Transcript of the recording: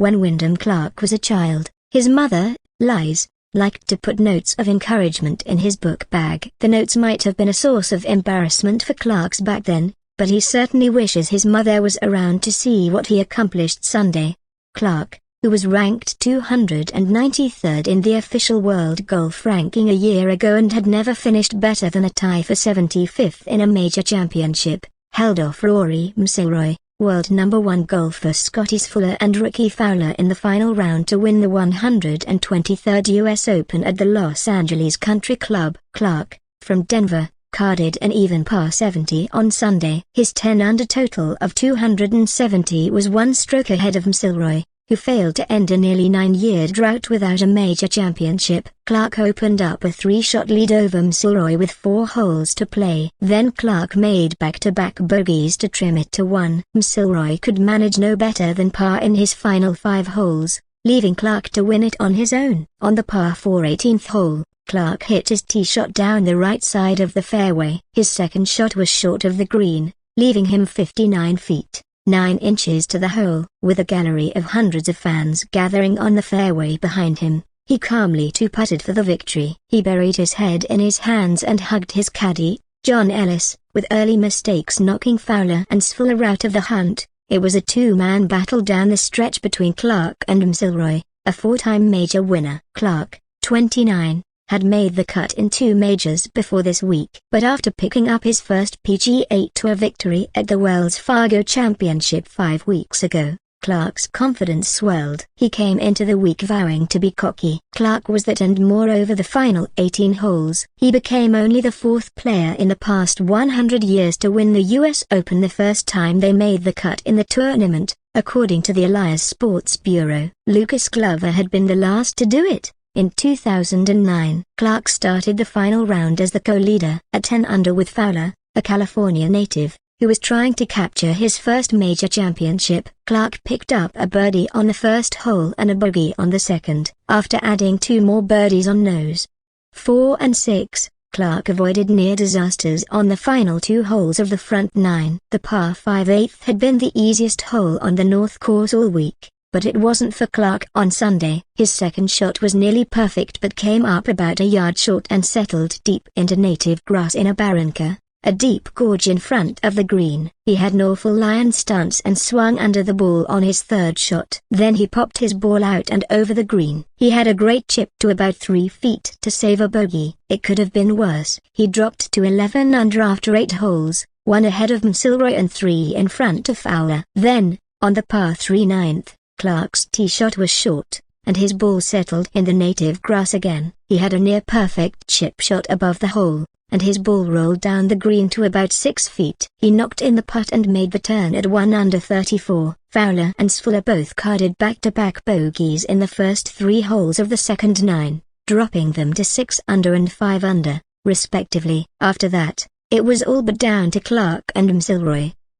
When Wyndham Clark was a child, his mother, Lise, liked to put notes of encouragement in his book bag. The notes might have been a source of embarrassment for Clark's back then, but he certainly wishes his mother was around to see what he accomplished Sunday. Clark, who was ranked 293rd in the official world golf ranking a year ago and had never finished better than a tie for 75th in a major championship, held off Rory McIlroy, world #1 golfer Scottie Fowler and Rickie Fowler in the final round to win the 123rd U.S. Open at the Los Angeles Country Club. Clark, from Denver, carded an even par 70 on Sunday. His 10-under total of 270 was one stroke ahead of McIlroy, who failed to end a nearly 9-year drought without a major championship. Clark opened up a 3-shot lead over McIlroy with 4 holes to play. Then Clark made back-to-back bogeys to trim it to 1. McIlroy could manage no better than par in his final 5 holes, leaving Clark to win it on his own. On the par 4 18th hole, Clark hit his tee shot down the right side of the fairway. His second shot was short of the green, leaving him 59 feet. 9 inches to the hole. With a gallery of hundreds of fans gathering on the fairway behind him, he calmly two-putted for the victory. He buried his head in his hands and hugged his caddie, John Ellis, with early mistakes knocking Fowler and Scheffler out of the hunt. It was a 2-man battle down the stretch between Clark and McIlroy, a 4-time major winner. Clark, 29, had made the cut in 2 majors before this week. But after picking up his first PGA Tour victory at the Wells Fargo Championship 5 weeks ago, Clark's confidence swelled. He came into the week vowing to be cocky. Clark was that and more over the final 18 holes. He became only the 4th player in the past 100 years to win the U.S. Open the first time they made the cut in the tournament, according to the Elias Sports Bureau. Lucas Glover had been the last to do it. In 2009, Clark started the final round as the co-leader at 10 under with Fowler, a California native, who was trying to capture his first major championship. Clark picked up a birdie on the first hole and a bogey on the second. After adding 2 more birdies on nose 4 and 6, Clark avoided near disasters on the final 2 holes of the front 9. The par 5 8th had been the easiest hole on the North Course all week, but it wasn't for Clark on Sunday. His second shot was nearly perfect but came up about a yard short and settled deep into native grass in a barranca, a deep gorge in front of the green. He had an awful lion stance and swung under the ball on his third shot. Then he popped his ball out and over the green. He had a great chip to about 3 feet to save a bogey. It could have been worse. He dropped to 11 under after 8 holes, 1 ahead of McIlroy and 3 in front of Fowler. Then, on the par 3 9th, Clark's tee shot was short, and his ball settled in the native grass again. He had a near-perfect chip shot above the hole, and his ball rolled down the green to about 6 feet. He knocked in the putt and made the turn at 1 under 34. Fowler and Scheffler both carded back-to-back bogeys in the first 3 holes of the second 9, dropping them to 6 under and 5 under, respectively. After that, it was all but down to Clark and McIlroy.